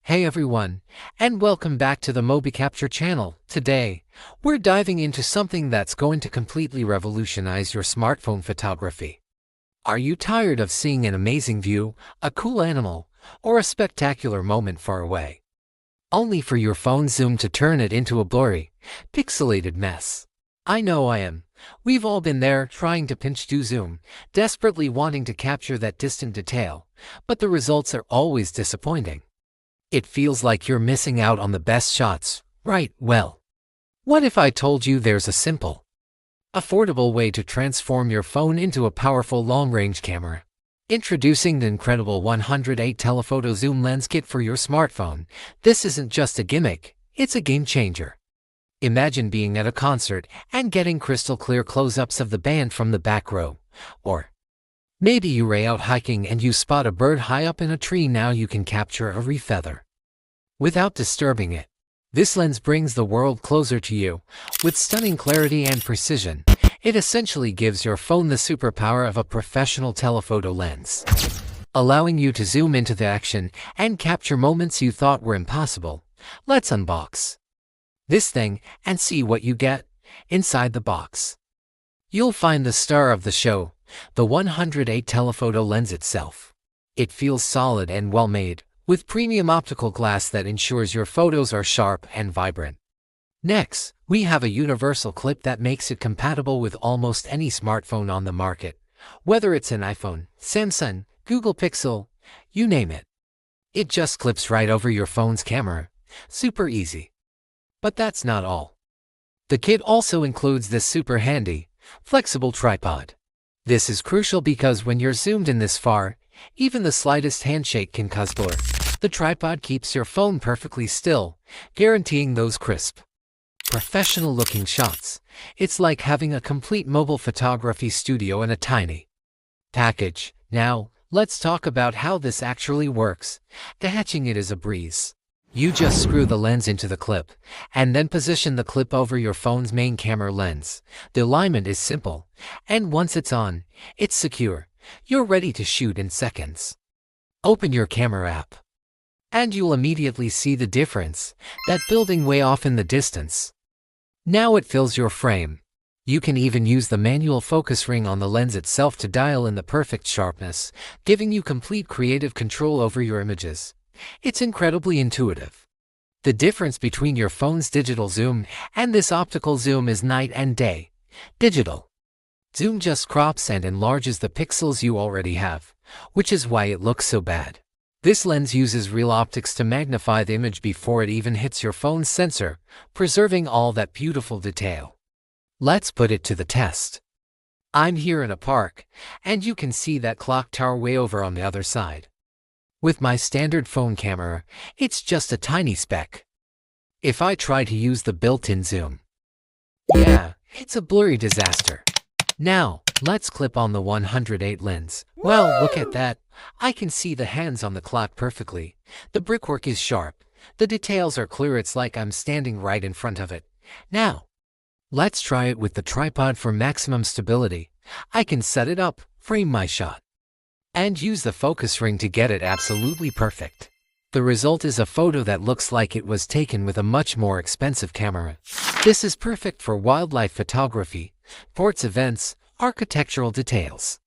Hey everyone, and welcome back to the Capture channel. Today, we're diving into something that's going to completely revolutionize your smartphone photography. Are you tired of seeing an amazing view, a cool animal, or a spectacular moment far away, only for your phone's zoom to turn it into a blurry, pixelated mess? I know I am. We've all been there, trying to pinch to zoom, desperately wanting to capture that distant detail, but the results are always disappointing. It feels like you're missing out on the best shots, right? Well, what if I told you there's a simple, affordable way to transform your phone into a powerful long-range camera? Introducing the incredible 108 Telephoto Zoom Lens Kit for your smartphone. This isn't just a gimmick, it's a game changer. Imagine being at a concert and getting crystal clear close-ups of the band from the back row. Or maybe you were out hiking and you spot a bird high up in a tree. Now you can capture every feather without disturbing it. This lens brings the world closer to you with stunning clarity and precision. It essentially gives your phone the superpower of a professional telephoto lens, allowing you to zoom into the action and capture moments you thought were impossible. Let's unbox this thing and see what you get inside the box. You'll find the star of the show, the 108 telephoto lens itself. It feels solid and well-made, with premium optical glass that ensures your photos are sharp and vibrant. Next, we have a universal clip that makes it compatible with almost any smartphone on the market, whether it's an iPhone, Samsung, Google Pixel, you name it. It just clips right over your phone's camera. Super easy. But that's not all. The kit also includes this super handy, flexible tripod. This is crucial because when you're zoomed in this far, even the slightest handshake can cause blur. The tripod keeps your phone perfectly still, guaranteeing those crisp, professional-looking shots. It's like having a complete mobile photography studio in a tiny package. Now, let's talk about how this actually works. Detaching it is a breeze. You just screw the lens into the clip, and then position the clip over your phone's main camera lens. The alignment is simple, and once it's on, it's secure. You're ready to shoot in seconds. Open your camera app, and you'll immediately see the difference, that building way off in the distance. Now it fills your frame. You can even use the manual focus ring on the lens itself to dial in the perfect sharpness, giving you complete creative control over your images. It's incredibly intuitive. The difference between your phone's digital zoom and this optical zoom is night and day. Digital zoom just crops and enlarges the pixels you already have, which is why it looks so bad. This lens uses real optics to magnify the image before it even hits your phone's sensor, preserving all that beautiful detail. Let's put it to the test. I'm here in a park, and you can see that clock tower way over on the other side. With my standard phone camera, it's just a tiny speck. If I try to use the built-in zoom, yeah, it's a blurry disaster. Now, let's clip on the 108 lens. Well, look at that. I can see the hands on the clock perfectly. The brickwork is sharp. The details are clear. It's like I'm standing right in front of it. Now, let's try it with the tripod for maximum stability. I can set it up, frame my shot, and use the focus ring to get it absolutely perfect. The result is a photo that looks like it was taken with a much more expensive camera. This is perfect for wildlife photography, sports events, architectural details,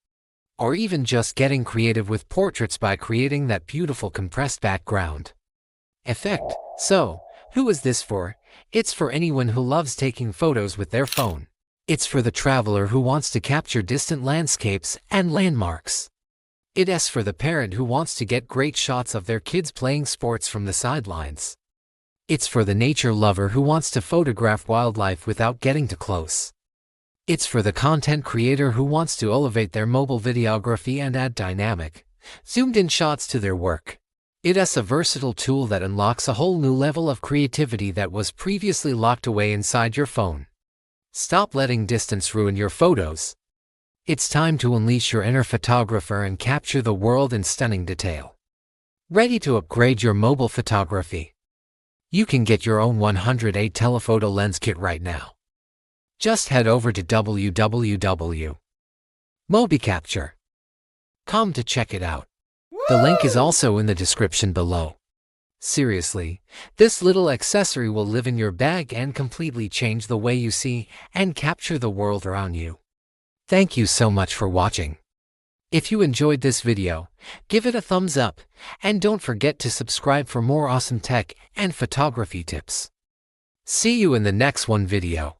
or even just getting creative with portraits by creating that beautiful compressed background effect. So, who is this for? It's for anyone who loves taking photos with their phone. It's for the traveler who wants to capture distant landscapes and landmarks. It's for the parent who wants to get great shots of their kids playing sports from the sidelines. It's for the nature lover who wants to photograph wildlife without getting too close. It's for the content creator who wants to elevate their mobile videography and add dynamic, zoomed-in shots to their work. It's a versatile tool that unlocks a whole new level of creativity that was previously locked away inside your phone. Stop letting distance ruin your photos. It's time to unleash your inner photographer and capture the world in stunning detail. Ready to upgrade your mobile photography? You can get your own 108 telephoto lens kit right now. Just head over to www.mobicapture.com to check it out. The link is also in the description below. Seriously, this little accessory will live in your bag and completely change the way you see and capture the world around you. Thank you so much for watching. If you enjoyed this video, give it a thumbs up, and don't forget to subscribe for more awesome tech and photography tips. See you in the next video.